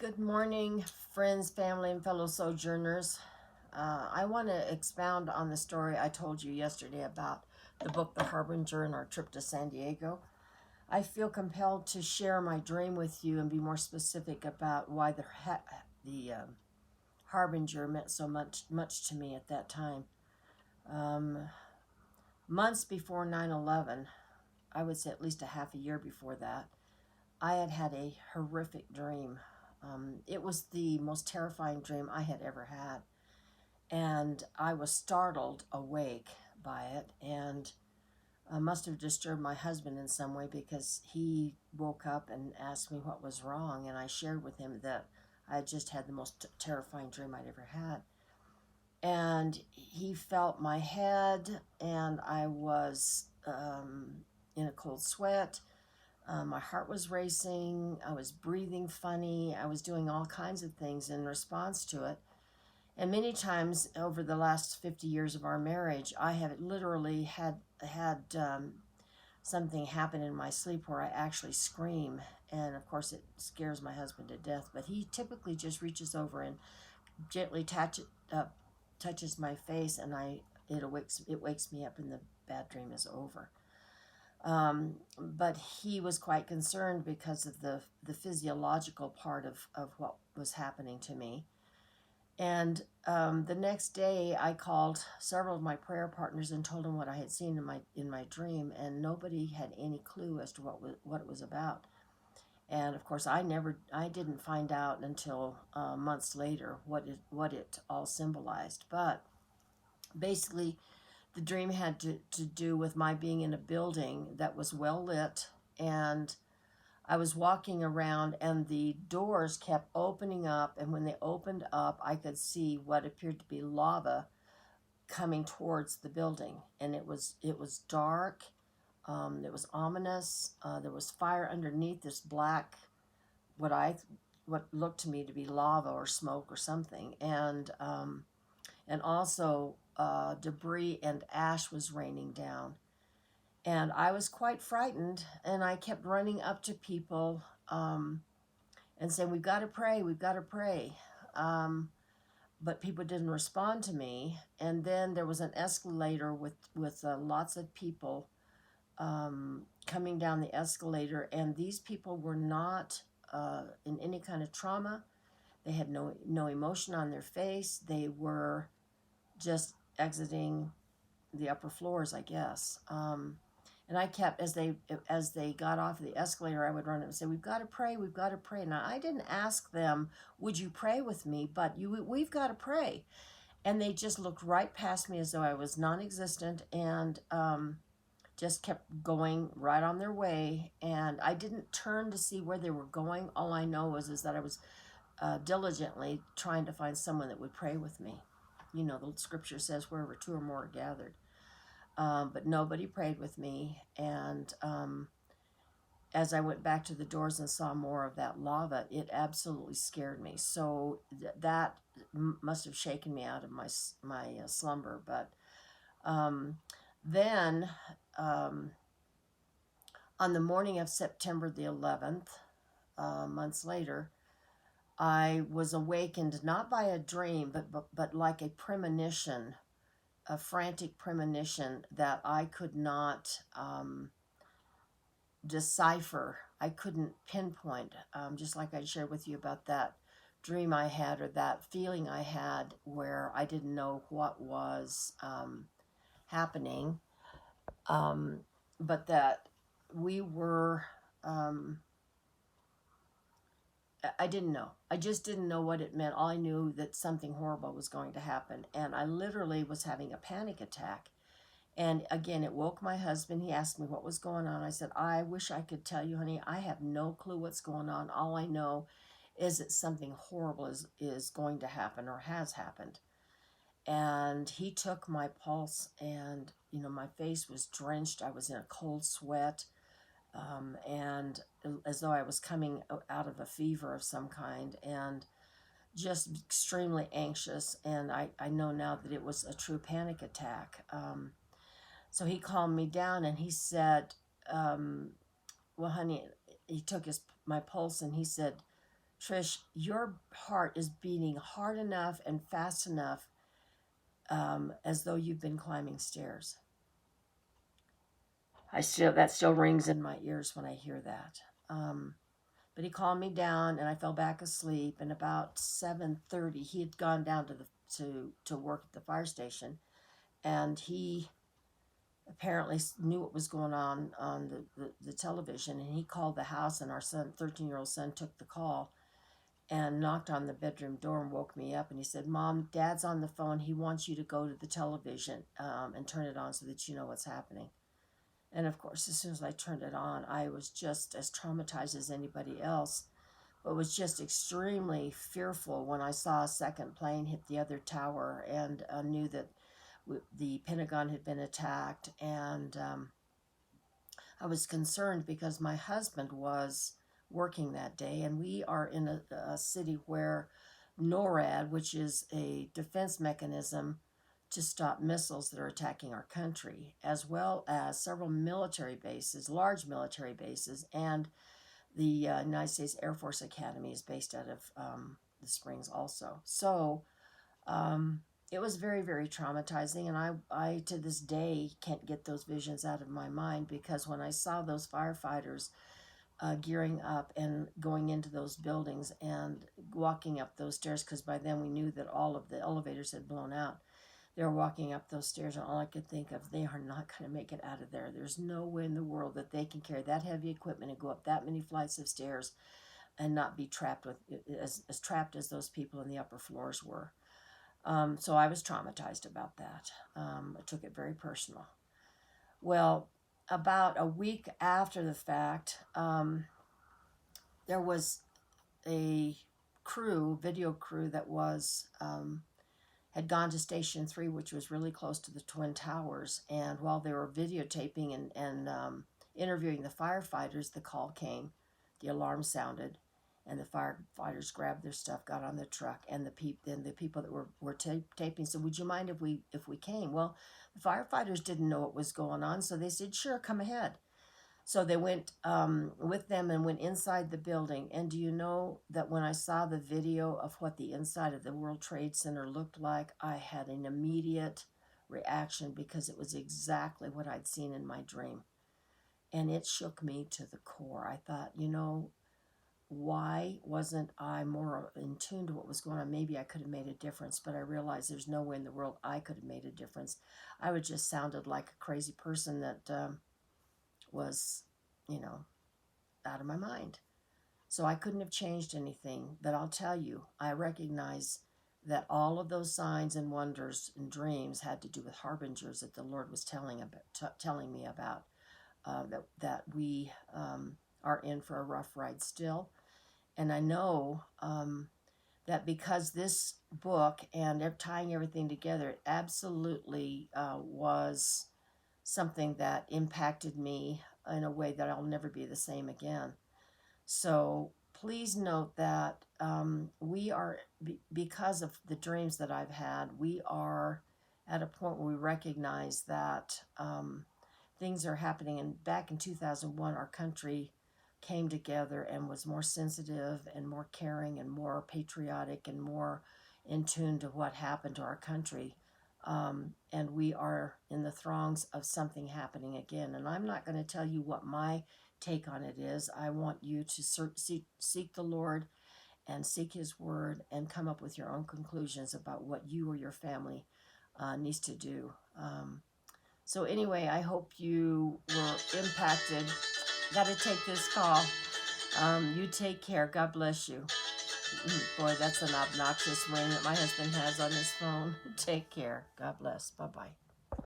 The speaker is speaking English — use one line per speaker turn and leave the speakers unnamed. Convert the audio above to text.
Good morning, friends, family, and fellow sojourners. I want to expound on the story I told you yesterday about the book The Harbinger and our trip to San Diego. I feel compelled to share my dream with you and be more specific about why the Harbinger meant so much to me at that time. Um, Months before 9/11, I would say at least a half a year before that, I had had a horrific dream. It was the most terrifying dream I had ever had. And I was startled awake by it, and must have disturbed my husband in some way because he woke up and asked me what was wrong. And I shared with him that I had just had the most terrifying dream I'd ever had. And he felt my head, and I was in a cold sweat. My heart was racing. I was breathing funny. I was doing all kinds of things in response to it. And many times over the last 50 years of our marriage, I have literally had something happen in my sleep where I actually scream. And of course, it scares my husband to death. But he typically just reaches over and gently touches my face, and it wakes me up, and the bad dream is over. But he was quite concerned because of the physiological part of what was happening to me. And the next day, I called several of my prayer partners and told them what I had seen in my dream, and nobody had any clue as to what it was about. And of course, I didn't find out until months later what it all symbolized. But basically, the dream had to do with my being in a building that was well lit, and I was walking around, and the doors kept opening up, and when they opened up, I could see what appeared to be lava coming towards the building, and it was dark. It was ominous. There was fire underneath this black, what looked to me to be lava or smoke or something, and also debris and ash was raining down. And I was quite frightened, and I kept running up to people and saying, "We've got to pray, we've got to pray." But people didn't respond to me. And then there was an escalator with lots of people coming down the escalator, and these people were not in any kind of trauma. They had no emotion on their face. They were just exiting the upper floors, I guess. And I kept, as they got off the escalator, I would run up and say, "We've got to pray, we've got to pray." Now, I didn't ask them, "Would you pray with me?" But we've got to pray. And they just looked right past me as though I was non-existent, and just kept going right on their way. And I didn't turn to see where they were going. All I know is that I was diligently trying to find someone that would pray with me. You know, the scripture says, "Wherever two or more are gathered." But nobody prayed with me. And as I went back to the doors and saw more of that lava, it absolutely scared me. So that must have shaken me out of my slumber. But then on the morning of September the 11th, months later, I was awakened not by a dream, but like a premonition, a frantic premonition that I could not decipher. I couldn't pinpoint, just like I shared with you about that dream I had, or that feeling I had where I didn't know what was happening, but that we were, I didn't know. I just didn't know what it meant. All I knew that something horrible was going to happen, and I literally was having a panic attack. And again, it woke my husband. He asked me what was going on. I said, "I wish I could tell you, honey. I have no clue what's going on. All I know is that something horrible is going to happen or has happened." And he took my pulse, and, my face was drenched. I was in a cold sweat, and as though I was coming out of a fever of some kind, and just extremely anxious. And I know now that it was a true panic attack. So he calmed me down, and he said, "Well, honey," he took my pulse, and he said, Trish, your heart is beating hard enough and fast enough, as though you've been climbing stairs. That still rings in my ears when I hear that. But he calmed me down, and I fell back asleep. And about 7:30, he had gone down to work at the fire station, and he apparently knew what was going on the television, and he called the house, and our son, 13-year-old son, took the call and knocked on the bedroom door and woke me up, and he said, "Mom, Dad's on the phone. He wants you to go to the television and turn it on so that you know what's happening." And of course, as soon as I turned it on, I was just as traumatized as anybody else, but was just extremely fearful when I saw a second plane hit the other tower, and knew that the Pentagon had been attacked. And I was concerned because my husband was working that day, and we are in a city where NORAD, which is a defense mechanism to stop missiles that are attacking our country, as well as several military bases, large military bases, and the United States Air Force Academy is based out of the Springs also. So it was very, very traumatizing, and I to this day can't get those visions out of my mind, because when I saw those firefighters gearing up and going into those buildings and walking up those stairs, because by then we knew that all of the elevators had blown out. They were walking up those stairs, and all I could think of, they are not going to make it out of there. There's no way in the world that they can carry that heavy equipment and go up that many flights of stairs and not be trapped with as trapped as those people in the upper floors were. So I was traumatized about that. I took it very personal. Well, about a week after the fact, there was a video crew that had gone to Station 3, which was really close to the Twin Towers. And while they were videotaping and interviewing the firefighters, the call came, the alarm sounded, and the firefighters grabbed their stuff, got on the truck, and the people that were taping said, "Would you mind if we came?" Well, the firefighters didn't know what was going on, so they said, "Sure, come ahead." So they went with them and went inside the building. And do you know that when I saw the video of what the inside of the World Trade Center looked like, I had an immediate reaction, because it was exactly what I'd seen in my dream. And it shook me to the core. I thought, why wasn't I more in tune to what was going on? Maybe I could have made a difference, but I realized there's no way in the world I could have made a difference. I would just sounded like a crazy person that was, out of my mind. So I couldn't have changed anything. But I'll tell you, I recognize that all of those signs and wonders and dreams had to do with harbingers that the Lord was telling me about. That we are in for a rough ride still. And I know that because this book and tying everything together, it absolutely was something that impacted me in a way that I'll never be the same again. So please note that we are, because of the dreams that I've had, we are at a point where we recognize that things are happening. And back in 2001, our country came together and was more sensitive and more caring and more patriotic and more in tune to what happened to our country. And we are in the throngs of something happening again. And I'm not going to tell you what my take on it is. I want you to seek the Lord and seek His Word and come up with your own conclusions about what you or your family needs to do. So anyway, I hope you were impacted. Got to take this call. You take care. God bless you. Boy, that's an obnoxious ring that my husband has on his phone. Take care. God bless. Bye-bye.